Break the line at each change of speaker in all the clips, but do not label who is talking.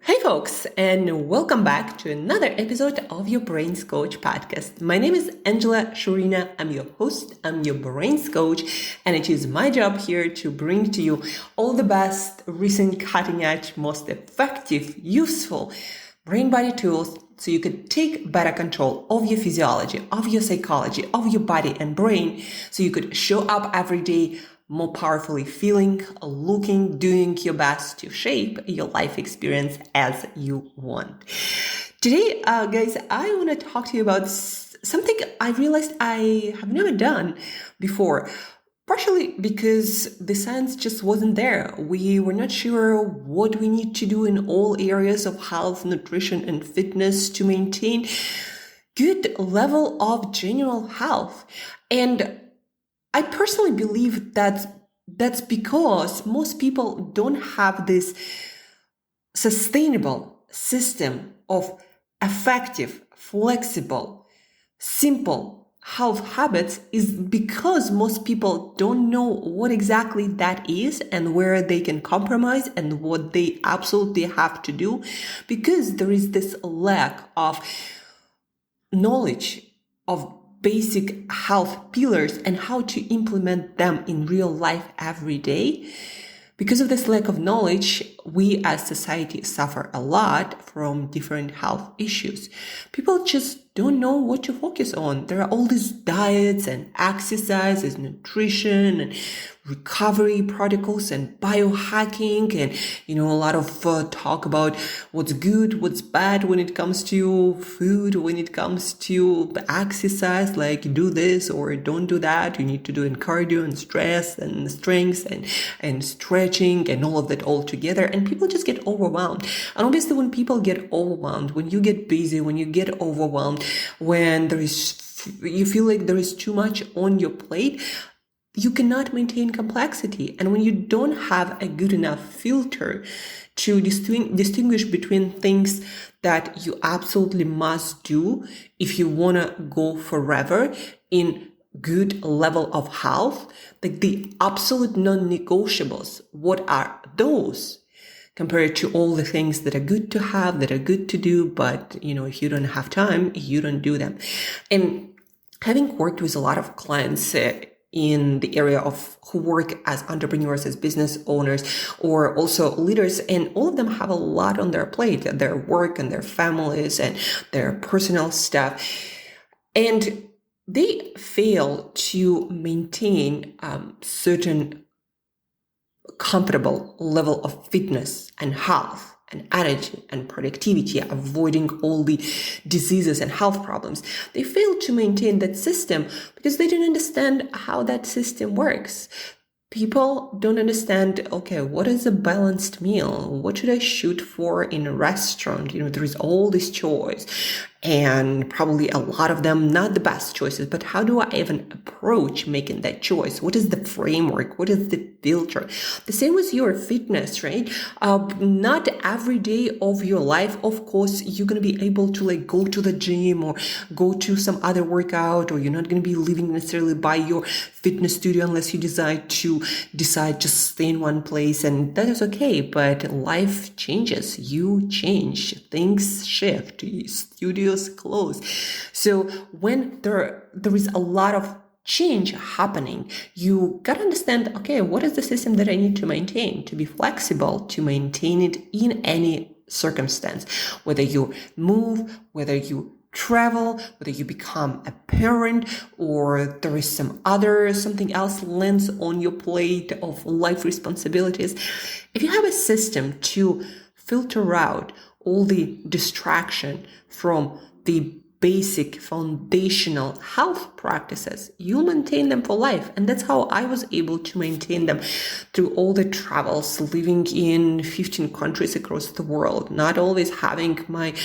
Hey folks, and welcome back to another episode of your Brains Coach podcast. My name is Angela Shurina. I'm your host, I'm your Brains Coach, and it is my job here to bring to you all the best, recent, cutting-edge, most effective, useful brain-body tools so you could take better control of your physiology, of your psychology, of your body and brain, so you could show up every day more powerfully, feeling, looking, doing your best to shape your life experience as you want. Today, guys, I want to talk to you about something I realized I have never done before. Partially because the science just wasn't there. We were not sure what we need to do in all areas of health, nutrition, and fitness to maintain good level of general health. And I personally believe that's because most people don't have this sustainable system of effective, flexible, simple health habits is because most people don't know what exactly that is and where they can compromise and what they absolutely have to do, because there is this lack of knowledge of basic health pillars and how to implement them in real life every day. Because of this lack of knowledge, we as society suffer a lot from different health issues. People just don't know what to focus on. There are all these diets and exercises, nutrition and recovery protocols and biohacking and, a lot of talk about what's good, what's bad when it comes to food, when it comes to exercise, like do this or don't do that. You need to do in cardio and stress and strength and stretching and all of that all together. And people just get overwhelmed. And obviously when people get overwhelmed, when you get busy, when you get overwhelmed, when you feel like there is too much on your plate, you cannot maintain complexity. And when you don't have a good enough filter to distinguish between things that you absolutely must do if you want to go forever in good level of health, like the absolute non-negotiables, what are those compared to all the things that are good to have, that are good to do, but if you don't have time, you don't do them. And having worked with a lot of clients in the area of who work as entrepreneurs, as business owners, or also leaders, and all of them have a lot on their plate, their work and their families and their personal stuff. And they fail to maintain certain comfortable level of fitness and health and energy and productivity, avoiding all the diseases and health problems. They fail to maintain that system because they don't understand how that system works. People don't understand, okay, what is a balanced meal? What should I shoot for in a restaurant? There is all this choice. And probably a lot of them not the best choices, but how do I even approach making that choice? What is the framework? What is the filter? The same with your fitness, right? Not every day of your life, of course, you're going to be able to go to the gym or go to some other workout, or you're not going to be living necessarily by your fitness studio unless you decide just stay in one place, and that is okay. But life changes, you change, things shift, studios close. So when there is a lot of change happening, you got to understand, okay, what is the system that I need to maintain to be flexible, to maintain it in any circumstance, whether you move, whether you travel, whether you become a parent, or there is something else lands on your plate of life responsibilities. If you have a system to filter out all the distraction from the basic foundational health practices, you'll maintain them for life. And that's how I was able to maintain them through all the travels, living in 15 countries across the world, not always having my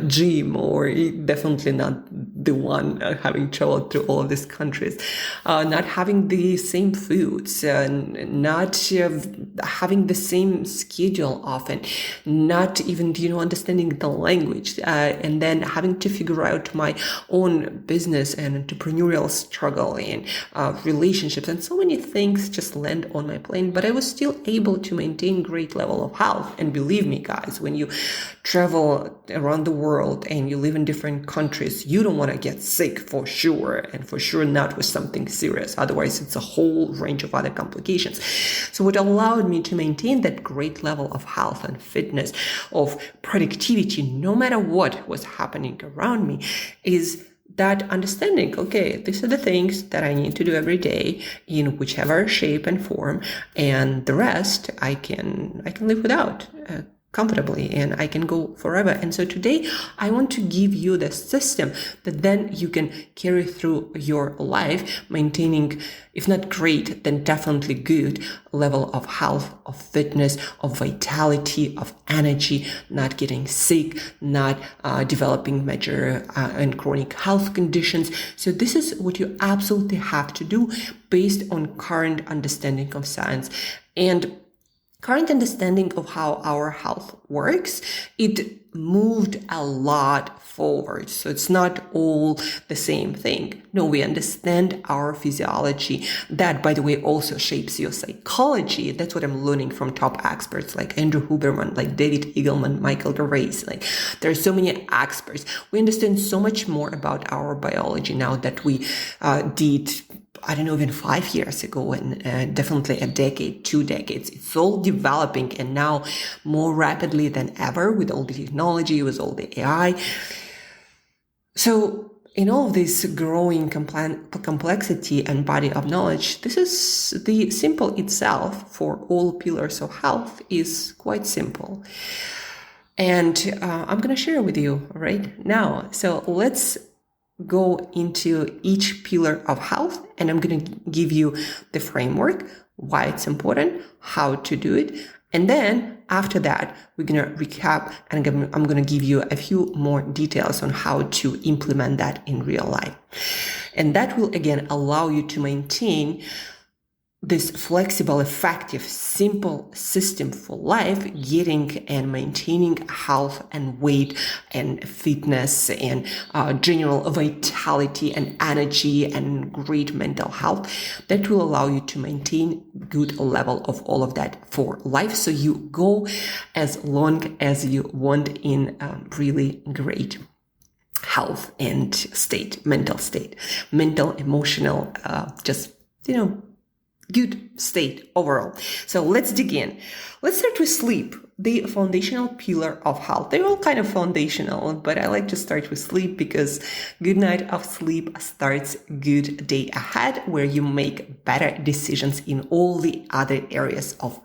gym, or definitely not the one having traveled through all of these countries, not having the same foods, not having the same schedule often, not even, understanding the language, and then having to figure out throughout my own business and entrepreneurial struggle and relationships, and so many things just land on my plane, but I was still able to maintain great level of health. And believe me, guys, when you travel around the world and you live in different countries, you don't want to get sick for sure, and for sure not with something serious. Otherwise, it's a whole range of other complications. So what allowed me to maintain that great level of health and fitness, of productivity, no matter what was happening around me, is that understanding, okay, these are the things that I need to do every day in whichever shape and form, and the rest I can live without comfortably, and I can go forever. And so today I want to give you the system that then you can carry through your life, maintaining, if not great, then definitely good level of health, of fitness, of vitality, of energy, not getting sick, not developing major and chronic health conditions. So this is what you absolutely have to do based on current understanding of science and current understanding of how our health works. It moved a lot forward. So it's not all the same thing. No, we understand our physiology. That, by the way, also shapes your psychology. That's what I'm learning from top experts like Andrew Huberman, like David Eagleman, Michael Gervais. Like, there are so many experts. We understand so much more about our biology now that we did, I don't know, even 5 years ago, and definitely a decade, 2 decades. It's all developing, and now more rapidly than ever with all the technology, with all the AI. So in all of this growing complexity and body of knowledge, this is the simple itself for all pillars of health is quite simple. And I'm going to share with you right now. So let's go into each pillar of health, and I'm going to give you the framework, why it's important, how to do it. And then after that, we're going to recap, and I'm going to give you a few more details on how to implement that in real life. And that will again allow you to maintain this flexible, effective, simple system for life, getting and maintaining health and weight and fitness and general vitality and energy and great mental health. That will allow you to maintain good level of all of that for life. So you go as long as you want in really great health and mental, emotional, good state overall. So let's dig in. Let's start with sleep, the foundational pillar of health. They're all kind of foundational, but I like to start with sleep because good night of sleep starts good day ahead, where you make better decisions in all the other areas of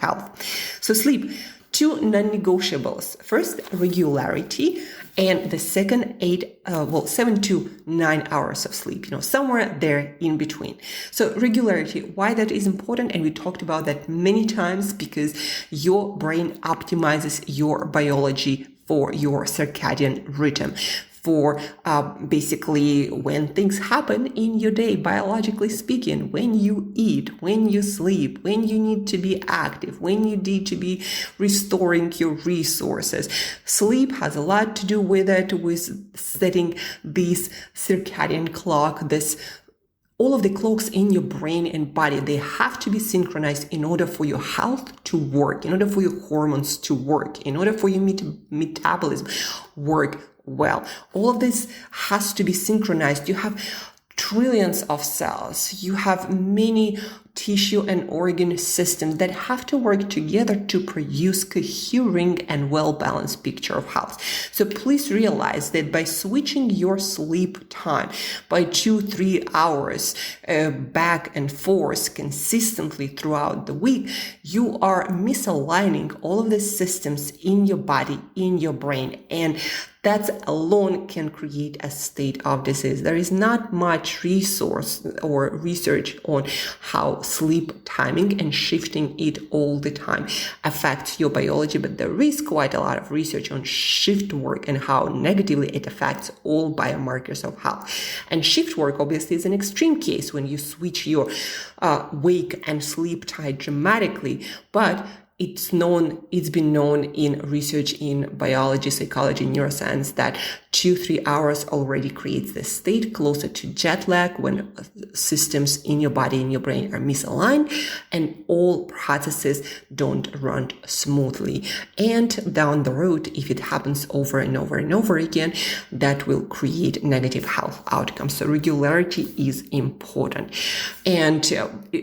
health. So sleep, 2 non-negotiables. First, regularity, and the second 7 to 9 hours of sleep, somewhere there in between. So regularity, why that is important, and we talked about that many times, because your brain optimizes your biology for your circadian rhythm, for basically when things happen in your day, biologically speaking, when you eat, when you sleep, when you need to be active, when you need to be restoring your resources. Sleep has a lot to do with it, with setting this circadian clock, all of the clocks in your brain and body. They have to be synchronized in order for your health to work, in order for your hormones to work, in order for your metabolism work well. All of this has to be synchronized. You have trillions of cells. You have many tissue and organ systems that have to work together to produce coherent and well-balanced picture of health. So please realize that by switching your sleep time by 2-3 hours back and forth consistently throughout the week, you are misaligning all of the systems in your body, in your brain, and that alone can create a state of disease. There is not much resource or research on how sleep timing and shifting it all the time affects your biology, but there is quite a lot of research on shift work and how negatively it affects all biomarkers of health. And shift work obviously is an extreme case when you switch your wake and sleep time dramatically, but it's been known in research in biology, psychology, neuroscience that 2-3 hours already creates this state closer to jet lag when systems in your body and your brain are misaligned and all processes don't run smoothly. And down the road, if it happens over and over and over again, that will create negative health outcomes. So regularity is important. And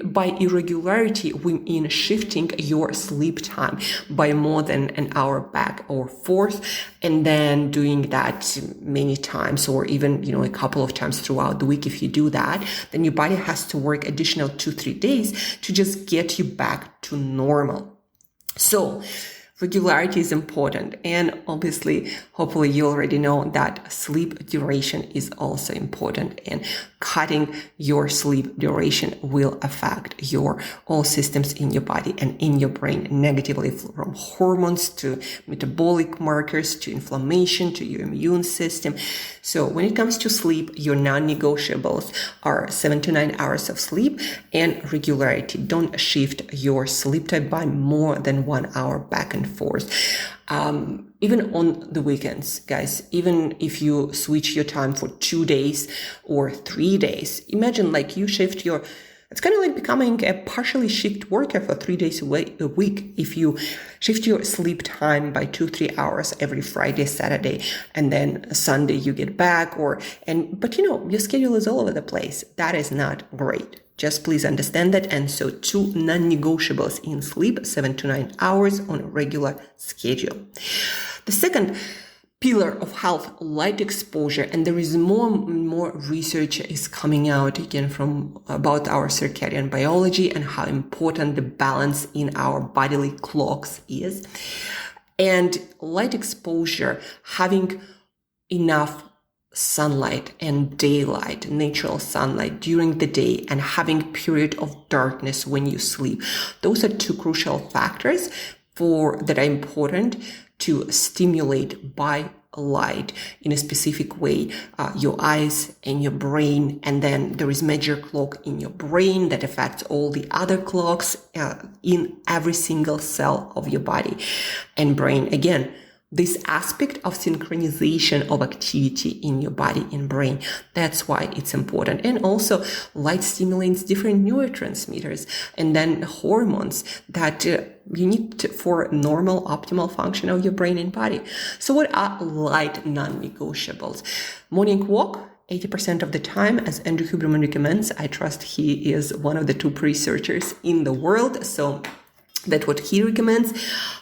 by irregularity, we mean shifting your sleep time by more than an hour back or forth, and then doing that many times, or even, a couple of times throughout the week. If you do that, then your body has to work additional 2-3 days to just get you back to normal. So regularity is important. And obviously, hopefully you already know that sleep duration is also important, and cutting your sleep duration will affect your all systems in your body and in your brain negatively, from hormones to metabolic markers to inflammation to your immune system. So when it comes to sleep, your non-negotiables are 7 to 9 hours of sleep and regularity. Don't shift your sleep time by more than 1 hour back and forth. Even on the weekends, guys, even if you switch your time for 2 days or 3 days, imagine like you shift it's kind of like becoming a partially shift worker for 3 days a week. If you shift your sleep time by 2-3 hours every Friday, Saturday, and then Sunday you get back, but your schedule is all over the place. That is not great. Just please understand that. And so 2 non-negotiables in sleep, 7 to 9 hours on a regular schedule. The second pillar of health, light exposure, and there is more and more research is coming out again about our circadian biology and how important the balance in our bodily clocks is. And light exposure, having enough sunlight and daylight, natural sunlight during the day, and having period of darkness when you sleep. Those are 2 crucial factors that are important to stimulate by light in a specific way, your eyes and your brain. And then there is major clock in your brain that affects all the other clocks in every single cell of your body and brain. Again, this aspect of synchronization of activity in your body and brain. That's why it's important. And also light stimulates different neurotransmitters and then hormones that you need for normal optimal function of your brain and body. So what are light non-negotiables? Morning walk, 80% of the time, as Andrew Huberman recommends. I trust he is one of the top researchers in the world. So that's what he recommends.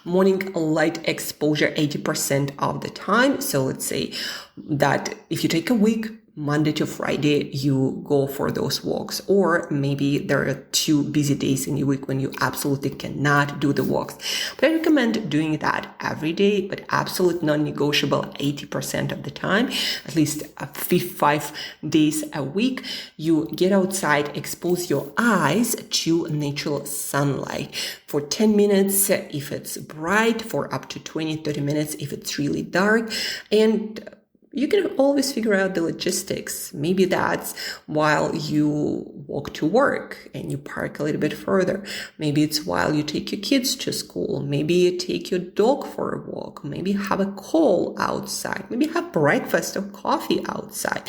Morning light exposure 80% of the time. So let's say that if you take a week, Monday to Friday, you go for those walks, or maybe there are 2 busy days in your week when you absolutely cannot do the walks. But I recommend doing that every day, but absolute non-negotiable 80% of the time, at least 5 days a week. You get outside, expose your eyes to natural sunlight for 10 minutes if it's bright, for up to 20-30 minutes if it's really dark. And you can always figure out the logistics. Maybe that's while you walk to work and you park a little bit further. Maybe it's while you take your kids to school. Maybe you take your dog for a walk. Maybe have a call outside. Maybe have breakfast or coffee outside.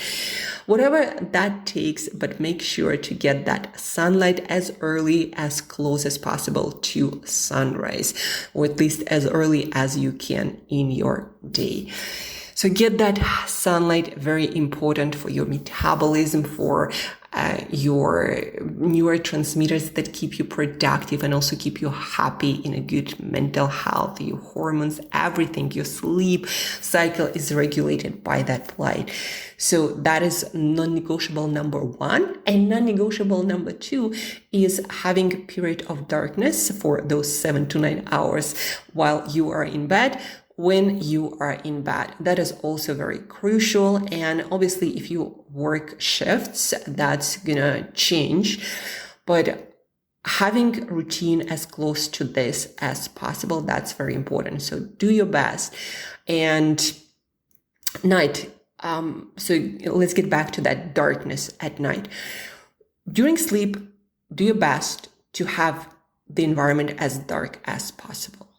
Whatever that takes, but make sure to get that sunlight as early, as close as possible to sunrise, or at least as early as you can in your day. So get that sunlight, very important for your metabolism, for your neurotransmitters that keep you productive and also keep you happy, in a good mental health, your hormones, everything, your sleep cycle is regulated by that light. So that is non-negotiable number 1. And non-negotiable number 2 is having a period of darkness for those 7 to 9 hours while you are in bed. When you are in bed, that is also very crucial. And obviously, if you work shifts, that's gonna change. But having routine as close to this as possible, that's very important. So do your best. And night. So let's get back to that darkness at night. During sleep, do your best to have the environment as dark as possible.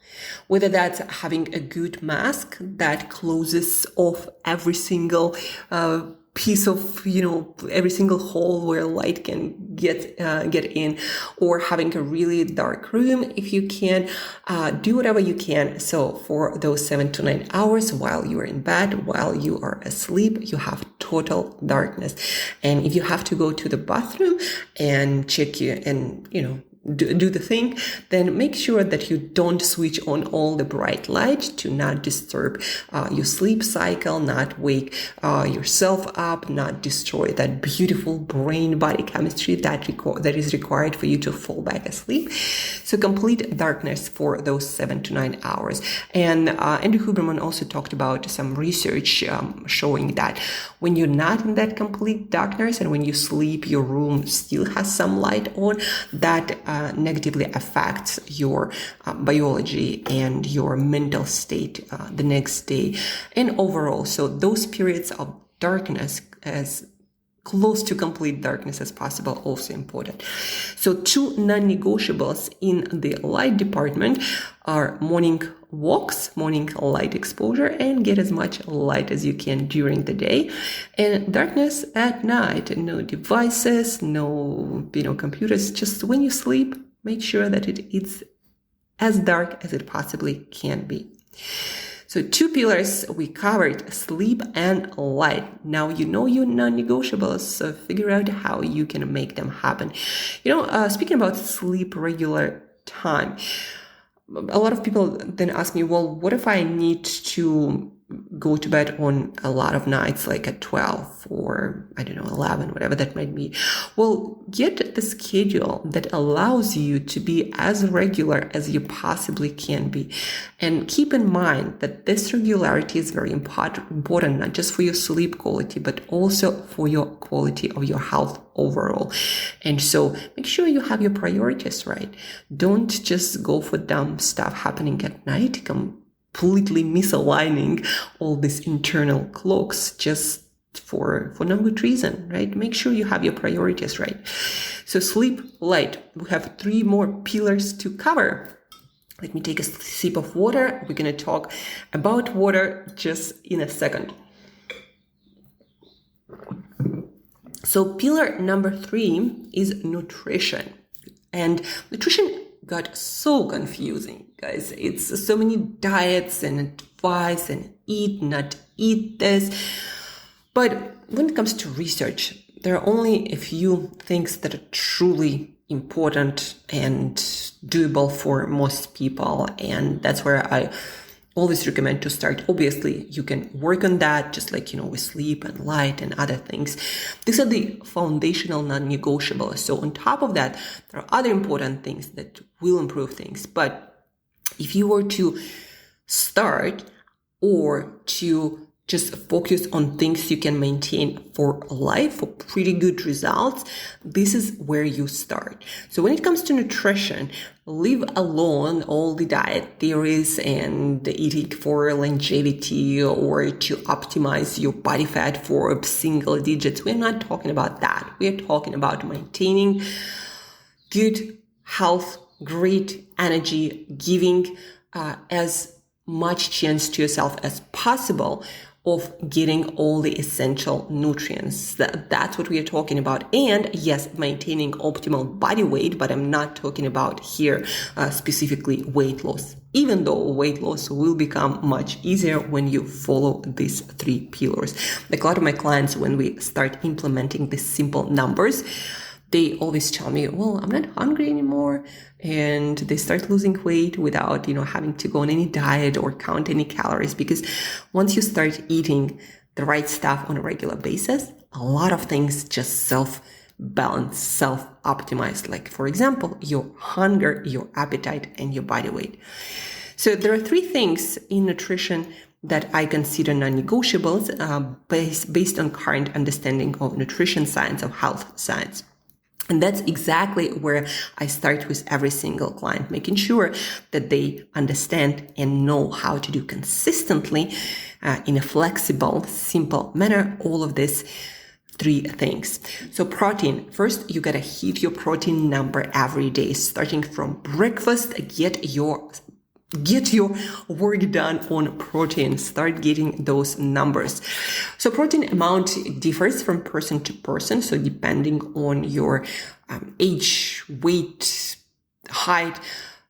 Whether that's having a good mask that closes off every single piece of, every single hole where light can get in, or having a really dark room if you can. Do whatever you can. So for those 7 to 9 hours while you're in bed, while you are asleep, you have total darkness. And if you have to go to the bathroom and check you and, do the thing, then make sure that you don't switch on all the bright light to not disturb your sleep cycle, not wake yourself up, not destroy that beautiful brain-body chemistry that is required for you to fall back asleep. So complete darkness for those 7 to 9 hours. And Andrew Huberman also talked about some research showing that when you're not in that complete darkness and when you sleep, your room still has some light on, that negatively affects your biology and your mental state the next day and overall. So those periods of darkness, as close to complete darkness as possible, also important. So 2 non-negotiables in the light department are morning walks, morning light exposure, and get as much light as you can during the day, and darkness at night. No devices, no computers. Just when you sleep, make sure that it is as dark as it possibly can be. So 2 pillars we covered: sleep and light. Now you know your non-negotiables, so figure out how you can make them happen. Speaking about sleep regular time, a lot of people then ask me, well, what if I need to go to bed on a lot of nights, like at 12 or 11, whatever that might be? Well, get the schedule that allows you to be as regular as you possibly can be. And keep in mind that this regularity is very important, not just for your sleep quality, but also for your quality of your health overall. And so make sure you have your priorities right. Don't just go for dumb stuff happening at night, completely misaligning all these internal clocks just for no good reason, right? Make sure you have your priorities right. So sleep, light. We have 3 more pillars to cover. Let me take a sip of water. We're going to talk about water just in a second. So pillar number 3 is nutrition. And nutrition got so confusing, guys. It's so many diets and advice and eat, not eat this. But when it comes to research, there are only a few things that are truly important and doable for most people. And that's where I always recommend to start. Obviously, you can work on that, just like, with sleep and light and other things. These are the foundational non-negotiables. So on top of that, there are other important things that will improve things. But if you were to start or to just focus on things you can maintain for life, for pretty good results, this is where you start. So when it comes to nutrition, leave alone all the diet theories and eating for longevity or to optimize your body fat for single digits. We're not talking about that. We're talking about maintaining good health, great energy, giving as much chance to yourself as possible of getting all the essential nutrients. That's what we are talking about. And yes, maintaining optimal body weight, but I'm not talking about here specifically weight loss, even though weight loss will become much easier when you follow these 3 pillars. Like a lot of my clients, when we start implementing these simple numbers, they always tell me, well, I'm not hungry anymore. And they start losing weight without, having to go on any diet or count any calories. Because once you start eating the right stuff on a regular basis, a lot of things just self-balance, self-optimize. Like, for example, your hunger, your appetite, and your body weight. So there are 3 things in nutrition that I consider non-negotiables based on current understanding of nutrition science, of health science. And that's exactly where I start with every single client, making sure that they understand and know how to do consistently in a flexible, simple manner all of these three things. So protein, first you gotta hit your protein number every day, starting from breakfast. Get your work done on protein. Start getting those numbers. So protein amount differs from person to person. So depending on your age, weight, height,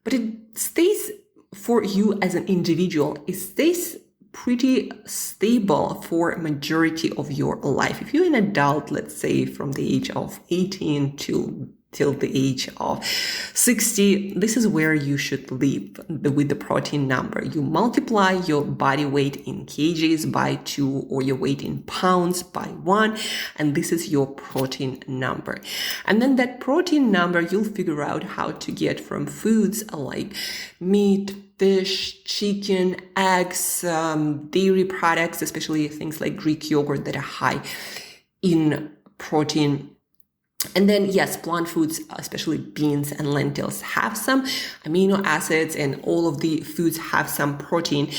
but it stays for you as an individual. It stays pretty stable for a majority of your life. If you're an adult, let's say from the age of 18 till the age of 60, this is where you should live with the protein number. You multiply your body weight in kgs by 2 or your weight in pounds by 1, and this is your protein number. And then that protein number you'll figure out how to get from foods like meat, fish, chicken, eggs, dairy products, especially things like Greek yogurt that are high in protein. And then, yes, plant foods, especially beans and lentils, have some amino acids, and all of the foods have some protein.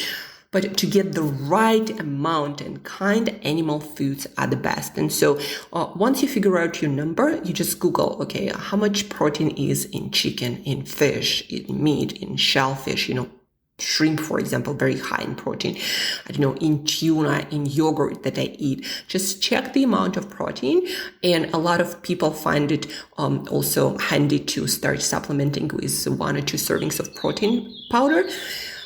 But to get the right amount and kind, animal foods are the best. And so once you figure out your number, you just Google, okay, how much protein is in chicken, in fish, in meat, in shellfish, shrimp, for example, very high in protein. In tuna, in yogurt that I eat. Just check the amount of protein. And a lot of people find it also handy to start supplementing with 1 or 2 servings of protein powder.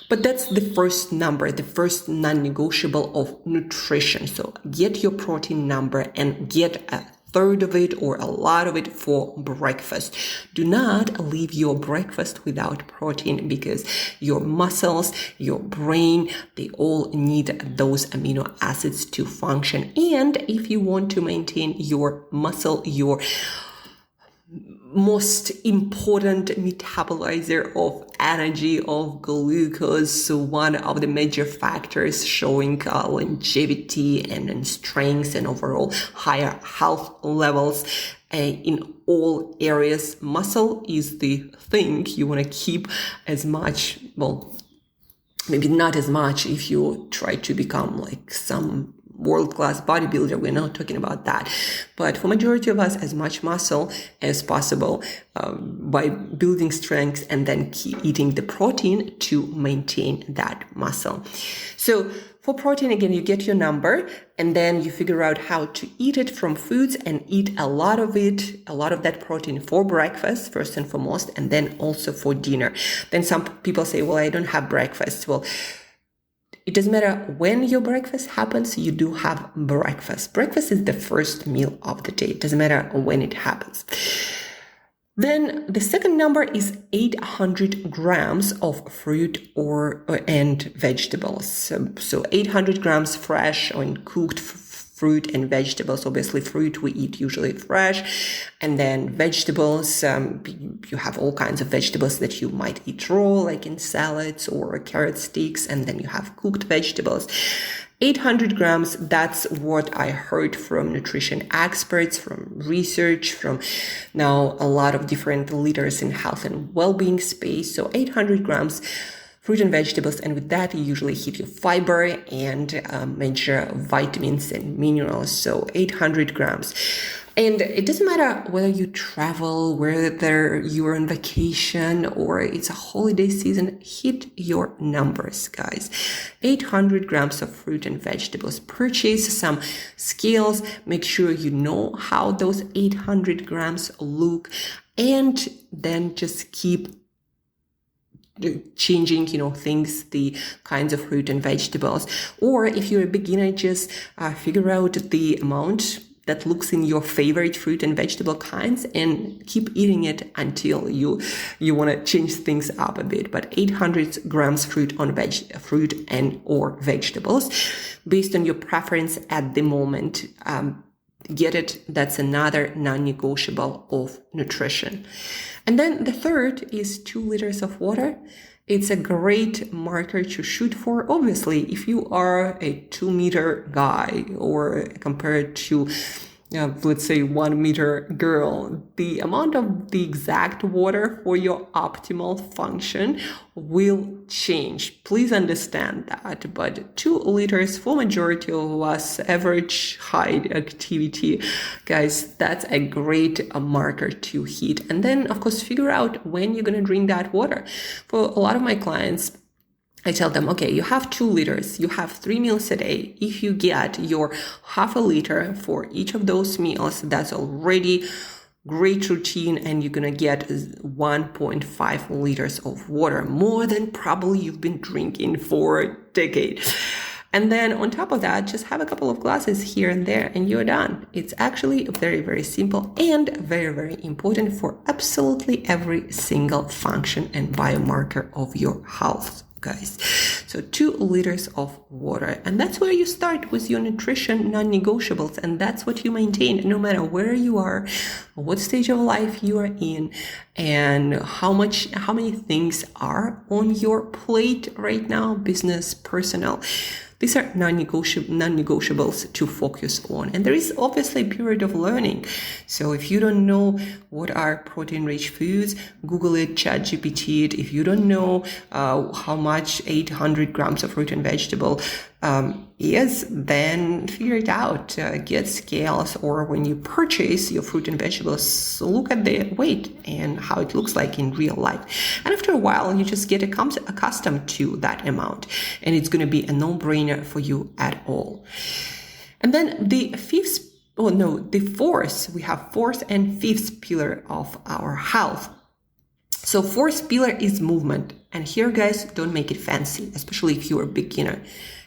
But that's the first number, the first non-negotiable of nutrition. So get your protein number and get a third of it or a lot of it for breakfast. Do not leave your breakfast without protein, because your muscles, your brain, they all need those amino acids to function. And if you want to maintain your muscle, your most important metabolizer of energy, of glucose, so one of the major factors showing longevity and strength and overall higher health levels in all areas. Muscle is the thing you want to keep as much, well, maybe not as much if you try to become like some world-class bodybuilder. We're not talking about that. But for majority of us, as much muscle as possible by building strength and then keep eating the protein to maintain that muscle. So for protein, again, you get your number and then you figure out how to eat it from foods and eat a lot of that protein for breakfast, first and foremost, and then also for dinner. Then some people say, well, I don't have breakfast. Well, it doesn't matter when your breakfast happens, you do have breakfast. Breakfast is the first meal of the day. It doesn't matter when it happens. Then the second number is 800 grams of fruit and vegetables. So 800 grams fresh or cooked fruit and vegetables. Obviously, fruit we eat usually fresh. And then vegetables, you have all kinds of vegetables that you might eat raw, like in salads or carrot sticks. And then you have cooked vegetables. 800 grams, that's what I heard from nutrition experts, from research, from now a lot of different leaders in health and well-being space. So 800 grams fruit and vegetables, and with that you usually hit your fiber and major vitamins and minerals. So 800 grams. And it doesn't matter whether you travel, whether you're on vacation or it's a holiday season, hit your numbers, guys. 800 grams of fruit and vegetables. Purchase some scales. Make sure you know how those 800 grams look, and then just keep changing, things, the kinds of fruit and vegetables. Or if you're a beginner, just figure out the amount that looks in your favorite fruit and vegetable kinds and keep eating it until you want to change things up a bit. But 800 grams fruit and or vegetables based on your preference at the moment. Get it? That's another non-negotiable of nutrition. And then the third is 2 liters of water. It's a great marker to shoot for. Obviously, if you are a 2-meter guy or compared to let's say 1 meter girl, the amount of the exact water for your optimal function will change. Please understand that. But 2 liters for majority of us, average height activity, guys, that's a great marker to hit. And then, of course, figure out when you're going to drink that water. For a lot of my clients, I tell them, okay, you have 2 liters, you have 3 meals a day. If you get your half a liter for each of those meals, that's already great routine, and you're gonna get 1.5 liters of water, more than probably you've been drinking for a decade. And then on top of that, just have a couple of glasses here and there and you're done. It's actually very, very simple and very, very important for absolutely every single function and biomarker of your health, guys. So 2 liters of water. And that's where you start with your nutrition non-negotiables. And that's what you maintain no matter where you are, what stage of life you are in, and how many things are on your plate right now, business, personal. These are non-negotiables to focus on. And there is obviously a period of learning. So if you don't know what are protein-rich foods, Google it, ChatGPT it. If you don't know how much 800 grams of fruit and vegetable is, then figure it out. Get scales, or when you purchase your fruit and vegetables, look at the weight and how it looks like in real life. And after a while, you just get accustomed to that amount, and it's going to be a no-brainer for you at all. And then the fourth and fifth pillar of our health. So fourth pillar is movement. And here, guys, don't make it fancy, especially if you're a beginner.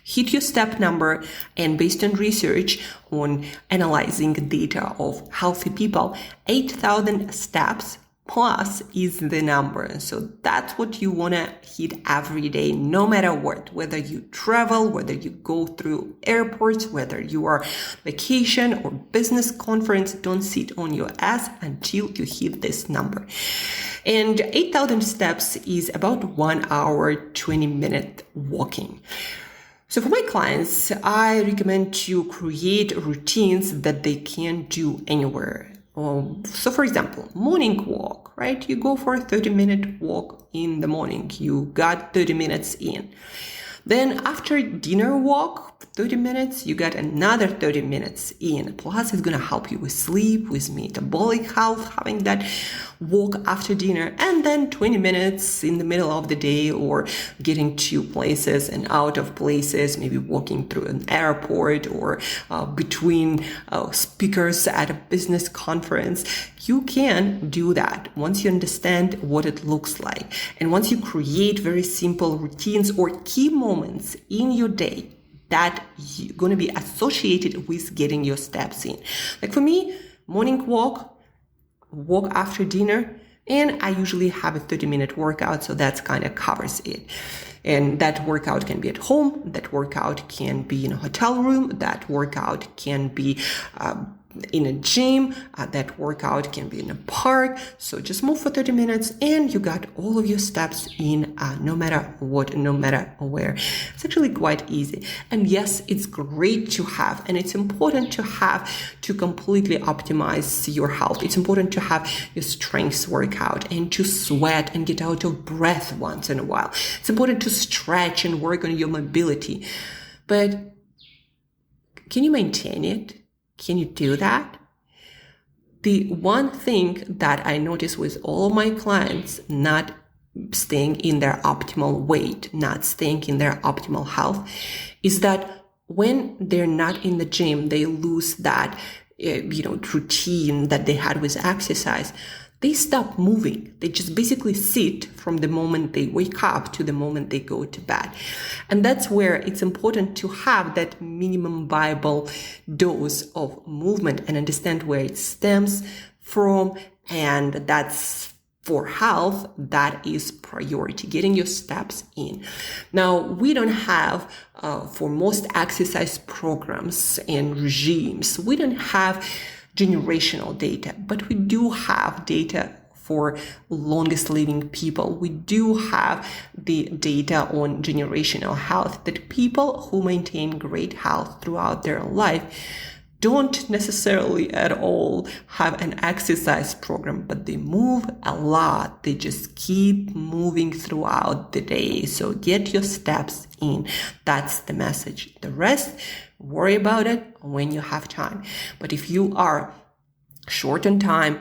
Hit your step number, and based on research on analyzing data of healthy people, 8,000 steps plus is the number. So that's what you want to hit every day, no matter what, whether you travel, whether you go through airports, whether you are vacation or business conference. Don't sit on your ass until you hit this number. And 8,000 steps is about 1 hour, 20-minute walking. So for my clients, I recommend to create routines that they can do anywhere. So for example, morning walk, right? You go for a 30-minute walk in the morning. You got 30 minutes in. Then after dinner walk, 30 minutes, you got another 30 minutes in. Plus, it's going to help you with sleep, with metabolic health, having that walk after dinner. And then 20 minutes in the middle of the day, or getting to places and out of places, maybe walking through an airport, or between speakers at a business conference. You can do that once you understand what it looks like. And once you create very simple routines or key moments in your day that you're going to be associated with getting your steps in. Like for me, morning walk after dinner, and I usually have a 30-minute workout, so that kind of covers it. And that workout can be at home, that workout can be in a hotel room, that workout can be in a gym, that workout can be in a park. So just move for 30 minutes and you got all of your steps in, no matter what, no matter where. It's actually quite easy. And yes, it's great to have, and it's important to have to completely optimize your health. It's important to have your strengths workout and to sweat and get out of breath once in a while. It's important to stretch and work on your mobility. But can you maintain it? Can you do that? The one thing that I notice with all of my clients not staying in their optimal weight, not staying in their optimal health, is that when they're not in the gym, they lose that routine that they had with exercise. They stop moving. They just basically sit from the moment they wake up to the moment they go to bed. And that's where it's important to have that minimum viable dose of movement and understand where it stems from. And that's for health, that is priority, getting your steps in. Now, we don't have, for most exercise programs and regimes, we don't have generational data, but we do have data for longest living people. We do have the data on generational health, that people who maintain great health throughout their life don't necessarily at all have an exercise program, but they move a lot. They just keep moving throughout the day. So get your steps in. That's the message. The rest, worry about it when you have time. But if you are short on time,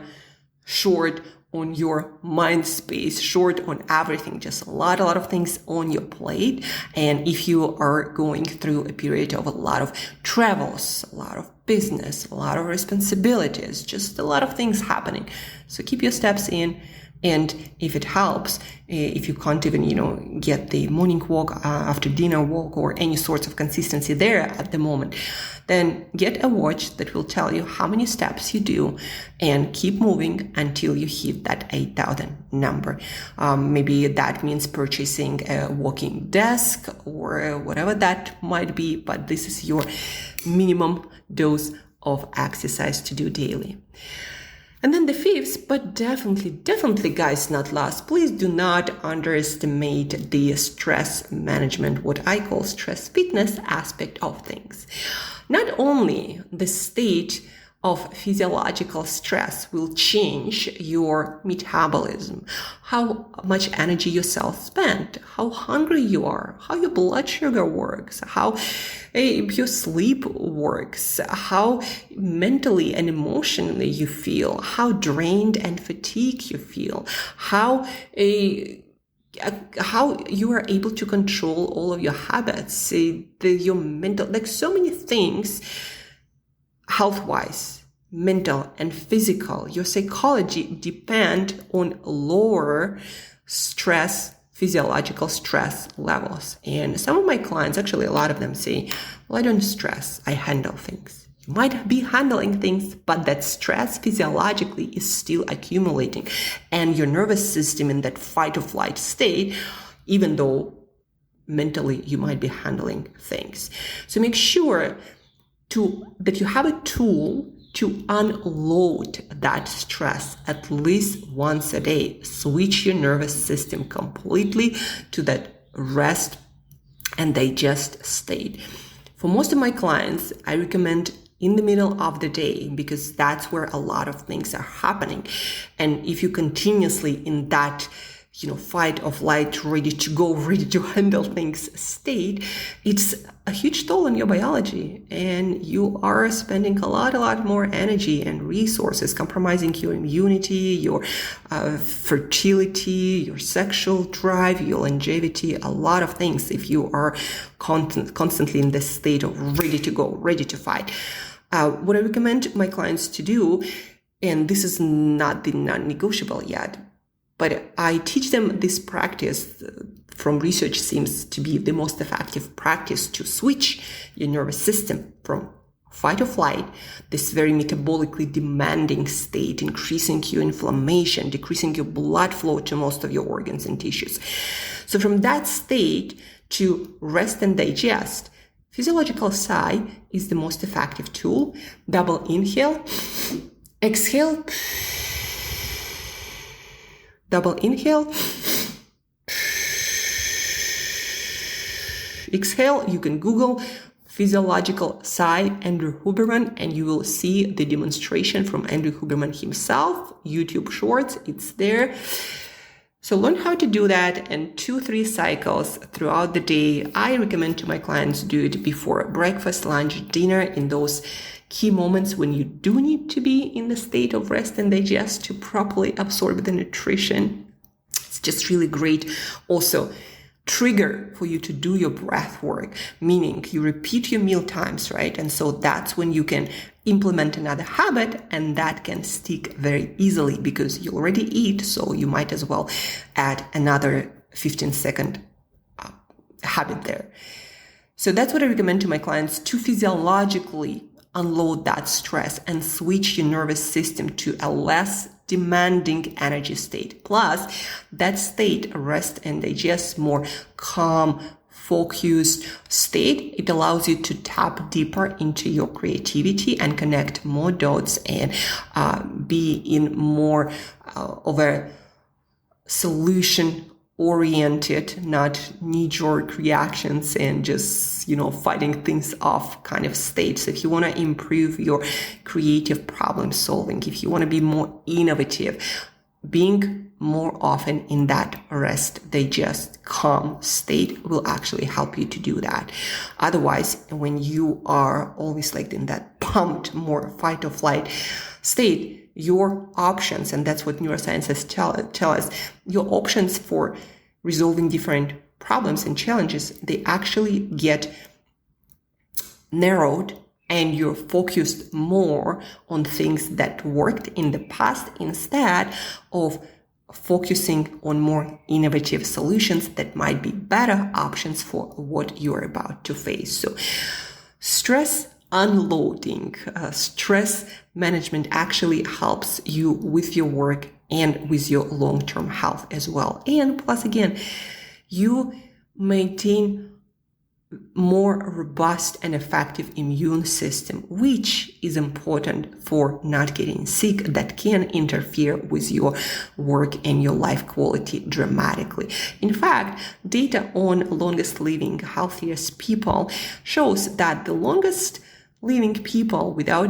short on your mind space, short on everything, just a lot of things on your plate. And if you are going through a period of a lot of travels, a lot of business, a lot of responsibilities, just a lot of things happening. So keep your steps in. And if it helps, if you can't even, get the morning walk, after dinner walk, or any sorts of consistency there at the moment, then get a watch that will tell you how many steps you do and keep moving until you hit that 8,000 number. Maybe that means purchasing a walking desk or whatever that might be, but this is your minimum dose of exercise to do daily. And then the fifth, but definitely guys, not last, please do not underestimate the stress management, what I call stress fitness aspect of things. Not only the state of physiological stress will change your metabolism, how much energy your cells spend, how hungry you are, how your blood sugar works, how your sleep works, how mentally and emotionally you feel, how drained and fatigued you feel, how you are able to control all of your habits, your mental, like so many things, health-wise, mental and physical, your psychology depend on lower physiological stress levels. And some of my clients, actually a lot of them say, well, I don't stress, I handle things. You might be handling things, but that stress physiologically is still accumulating. And your nervous system in that fight or flight state, even though mentally you might be handling things. So make sure that you have a tool to unload that stress at least once a day. Switch your nervous system completely to that rest and digest state. For most of my clients, I recommend in the middle of the day, because that's where a lot of things are happening. And if you continuously in that fight or flight, ready to go, ready to handle things state, it's a huge toll on your biology, and you are spending a lot more energy and resources, compromising your immunity, your fertility, your sexual drive, your longevity, a lot of things if you are constantly in this state of ready to go, ready to fight. What I recommend my clients to do, and this is not the non-negotiable yet, but I teach them this practice from research seems to be the most effective practice to switch your nervous system from fight or flight, this very metabolically demanding state, increasing your inflammation, decreasing your blood flow to most of your organs and tissues. So from that state to rest and digest, physiological sigh is the most effective tool. Double inhale, exhale, double inhale, exhale. You can Google physiological sigh Andrew Huberman and you will see the demonstration from Andrew Huberman himself, YouTube shorts, it's there. So learn how to do that, and 2-3 cycles throughout the day. I recommend to my clients do it before breakfast, lunch, dinner, in those key moments when you do need to be in the state of rest and digest to properly absorb the nutrition. It's just really great. Also, trigger for you to do your breath work, meaning you repeat your meal times, right? And so that's when you can implement another habit, and that can stick very easily because you already eat, so you might as well add another 15-second habit there. So that's what I recommend to my clients, to physiologically unload that stress and switch your nervous system to a less demanding energy state. Plus, that state, rest and digest, more calm, focused state, it allows you to tap deeper into your creativity and connect more dots and be in more of a solution oriented, not knee-jerk reactions and just, fighting things off kind of state. So if you want to improve your creative problem solving, if you want to be more innovative, being more often in that rest, digest, calm state will actually help you to do that. Otherwise, when you are always like in that pumped, more fight or flight state, your options, and that's what neuroscientists tell us, your options for resolving different problems and challenges, they actually get narrowed, and you're focused more on things that worked in the past instead of focusing on more innovative solutions that might be better options for what you're about to face. So stress unloading, stress management actually helps you with your work and with your long-term health as well. And plus, again, you maintain more robust and effective immune system, which is important for not getting sick, that can interfere with your work and your life quality dramatically. In fact, data on longest living, healthiest people shows that the longest living people without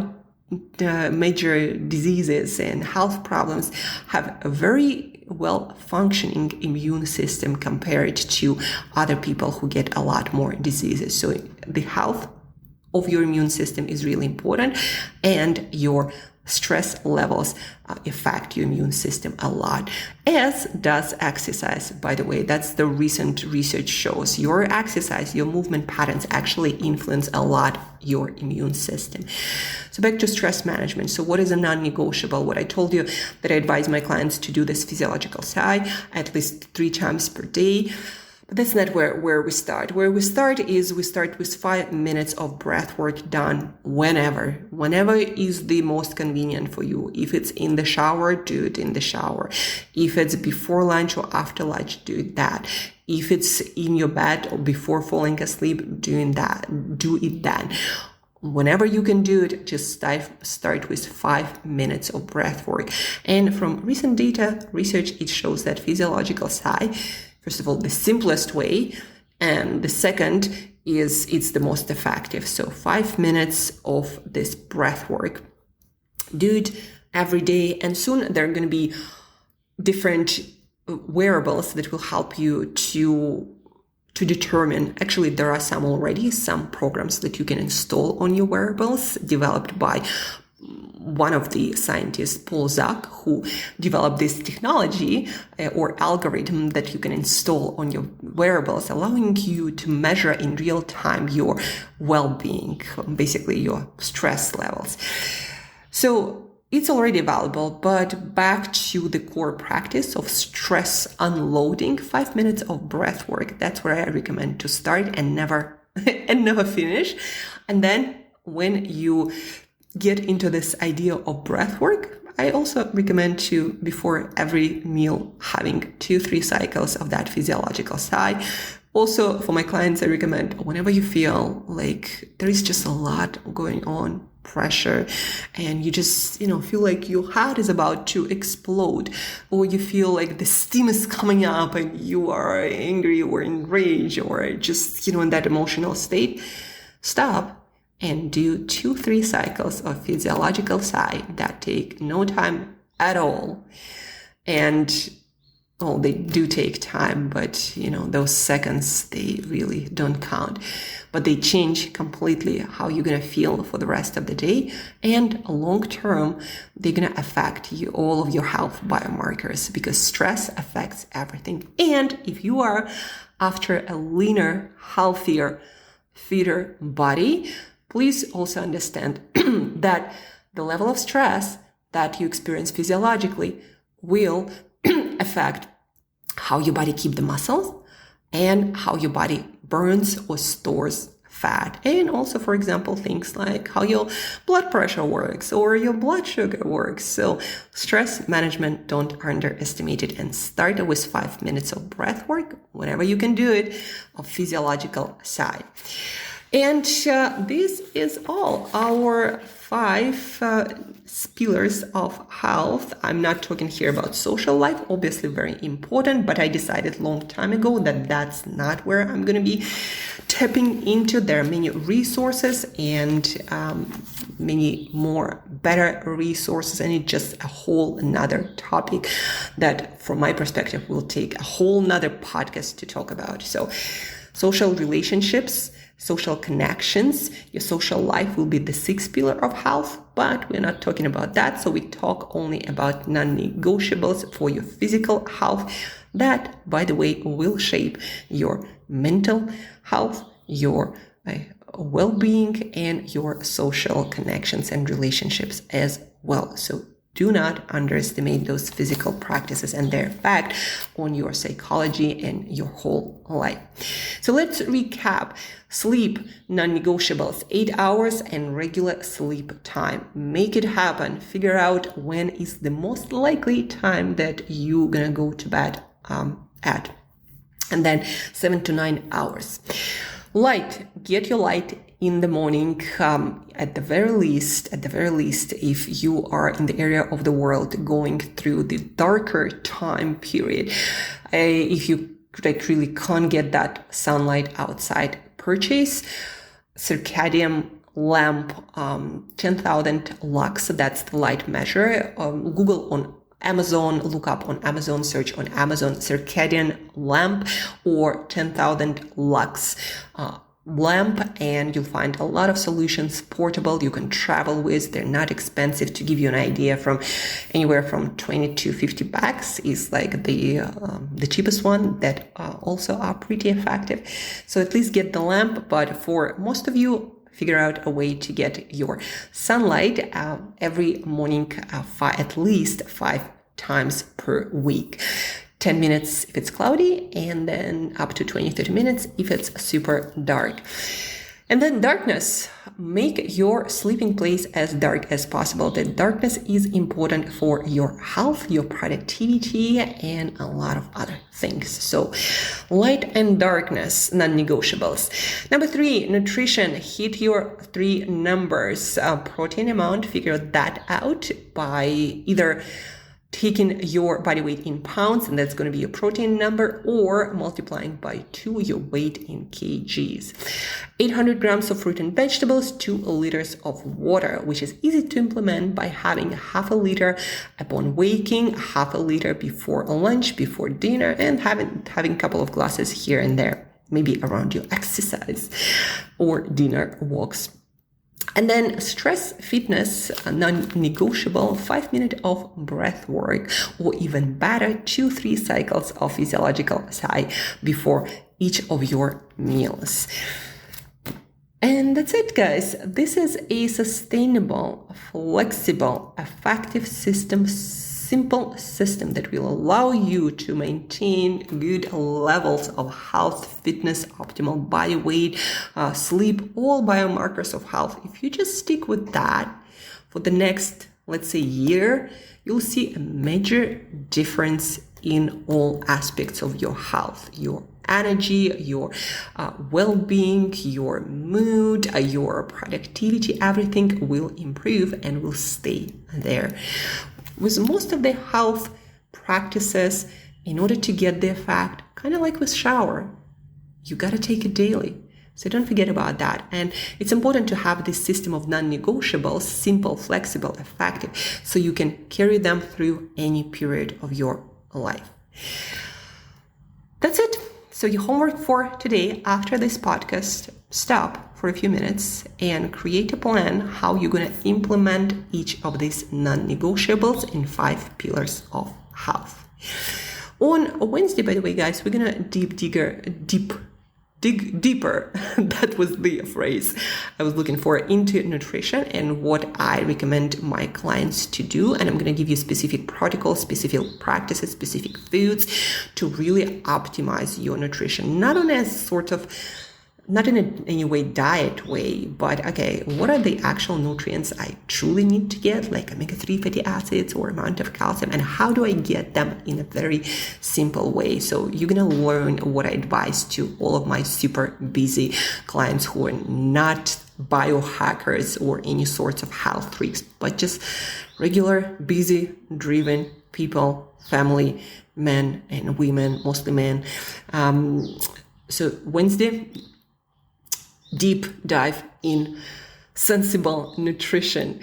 major diseases and health problems have a very well-functioning immune system compared to other people who get a lot more diseases. So the health of your immune system is really important, and your stress levels affect your immune system a lot, as does exercise. By the way, that's the recent research shows your exercise, your movement patterns actually influence a lot your immune system. So back to stress management. So what is a non-negotiable? What I told you that I advise my clients to do this physiological sigh at least 3 times per day. But that's not where we start. Where we start with 5 minutes of breath work done whenever is the most convenient for you. If it's in the shower, do it in the shower. If it's before lunch or after lunch, do that. If it's in your bed or before falling asleep, do it then. Whenever you can do it, just start with 5 minutes of breath work. And from recent research, it shows that physiological sigh, first of all, the simplest way, and the second is it's the most effective. So 5 minutes of this breath work. Do it every day, and soon there are going to be different wearables that will help you to determine. Actually, there are some programs that you can install on your wearables developed by one of the scientists, Paul Zak, who developed this technology or algorithm that you can install on your wearables, allowing you to measure in real time your well-being, basically your stress levels. So it's already available, but back to the core practice of stress unloading, 5 minutes of breath work. That's where I recommend to start and never finish. And then when you get into this idea of breath work, I also recommend to, before every meal, having 2-3 cycles of that physiological sigh. Also, for my clients, I recommend whenever you feel like there is just a lot going on, pressure, and you just, feel like your heart is about to explode, or you feel like the steam is coming up and you are angry or enraged or just, in that emotional state, stop and do 2-3 cycles of physiological sigh that take no time at all. And they do take time, but those seconds, they really don't count. But they change completely how you're gonna feel for the rest of the day, and long term, they're gonna affect all of your health biomarkers, because stress affects everything. And if you are after a leaner, healthier, fitter body, please also understand that the level of stress that you experience physiologically will affect how your body keeps the muscles and how your body burns or stores fat. And also, for example, things like how your blood pressure works or your blood sugar works. So stress management, don't underestimate it, and start with 5 minutes of breath work whenever you can do it, of physiological sigh. And this is all our 5 pillars of health. I'm not talking here about social life, obviously very important, but I decided a long time ago that that's not where I'm going to be tapping into. There are many resources and many more better resources, and it's just a whole another topic that from my perspective will take a whole nother podcast to talk about. So social relationships, social connections, your social life will be the 6th pillar of health, but we're not talking about that. So we talk only about non-negotiables for your physical health that, by the way, will shape your mental health, your well-being, and your social connections and relationships as well. So do not underestimate those physical practices and their effect on your psychology and your whole life. So let's recap. Sleep, non-negotiables, 8 hours and regular sleep time. Make it happen. Figure out when is the most likely time that you're gonna go to bed at. And then 7 to 9 hours. Light, get your light in the morning. At the very least, if you are in the area of the world going through the darker time period, if you really can't get that sunlight outside, purchase circadian lamp, 10,000 lux. That's the light measure. Google on Amazon, look up on Amazon, search on Amazon circadian lamp or 10,000 lux lamp, and you'll find a lot of solutions, portable, you can travel with. They're not expensive. To give you an idea, from anywhere from 20 to 50 bucks is like the cheapest one that also are pretty effective. So at least get the lamp, but for most of you, figure out a way to get your sunlight every morning at least 5 times per week. 10 minutes if it's cloudy, and then up to 20-30 minutes if it's super dark. And then darkness. Make your sleeping place as dark as possible. The darkness is important for your health, your productivity, and a lot of other things. So light and darkness, non-negotiables. Number 3, nutrition. Hit your 3 numbers. Protein amount, figure that out by either taking your body weight in pounds, and that's going to be your protein number, or multiplying by 2 your weight in kgs. 800 grams of fruit and vegetables, 2 liters of water, which is easy to implement by having half a liter upon waking, half a liter before lunch, before dinner, and having a couple of glasses here and there, maybe around your exercise or dinner walks. And then stress fitness, non-negotiable, 5 minutes of breath work, or even better, 2-3 cycles of physiological sigh before each of your meals. And that's it, guys. This is a sustainable, flexible, effective system, simple system that will allow you to maintain good levels of health, fitness, optimal body weight, sleep, all biomarkers of health. If you just stick with that for the next, let's say, year, you'll see a major difference in all aspects of your health, your energy, your well-being, your mood, your productivity. Everything will improve and will stay there. With most of the health practices, in order to get the effect, kind of like with shower, you got to take it daily. So don't forget about that. And it's important to have this system of non-negotiables, simple, flexible, effective, so you can carry them through any period of your life. That's it. So your homework for today, after this podcast, stop for a few minutes and create a plan how you're going to implement each of these non-negotiables in 5 pillars of health. On Wednesday, by the way, guys, we're going to dig deeper. That was the phrase I was looking for, into nutrition and what I recommend my clients to do. And I'm going to give you specific protocols, specific practices, specific foods to really optimize your nutrition, not only as sort of not in any way diet way, but okay, what are the actual nutrients I truly need to get, like omega-3 fatty acids or amount of calcium, and how do I get them in a very simple way? So you're gonna learn what I advise to all of my super busy clients who are not biohackers or any sorts of health freaks, but just regular, busy, driven people, family, men and women, mostly men. So Wednesday, deep dive in sensible nutrition.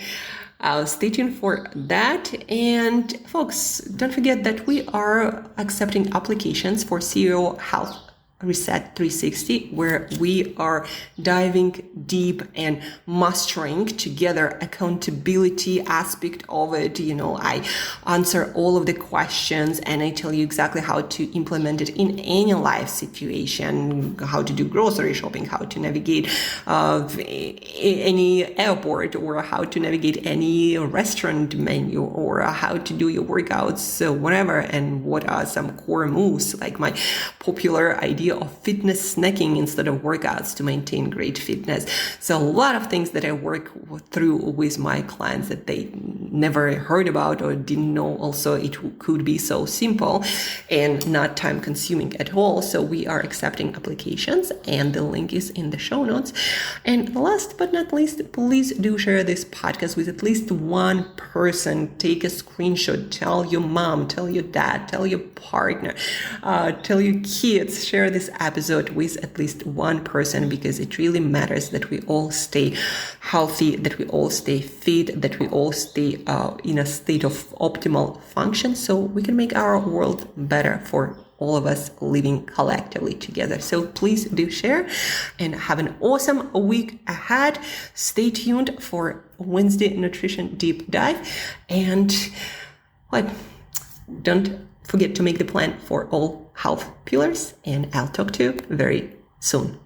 Stay tuned for that. And folks, don't forget that we are accepting applications for CEO Health Reset 360, where we are diving deep and mastering together accountability aspect of it. I answer all of the questions and I tell you exactly how to implement it in any life situation, how to do grocery shopping, how to navigate any airport, or how to navigate any restaurant menu, or how to do your workouts, so whatever, and what are some core moves, like my popular idea of fitness snacking instead of workouts to maintain great fitness. So a lot of things that I work through with my clients that they never heard about or didn't know also it could be so simple and not time consuming at all. So we are accepting applications and the link is in the show notes. And last but not least, please do share this podcast with at least one person. Take a screenshot, tell your mom, tell your dad, tell your partner, tell your kids, share this episode with at least one person, because it really matters that we all stay healthy, that we all stay fit, that we all stay in a state of optimal function, so we can make our world better for all of us living collectively together. So please do share and have an awesome week ahead. Stay tuned for Wednesday Nutrition Deep Dive. And don't forget to make the plan for all health pillars. And I'll talk to you very soon.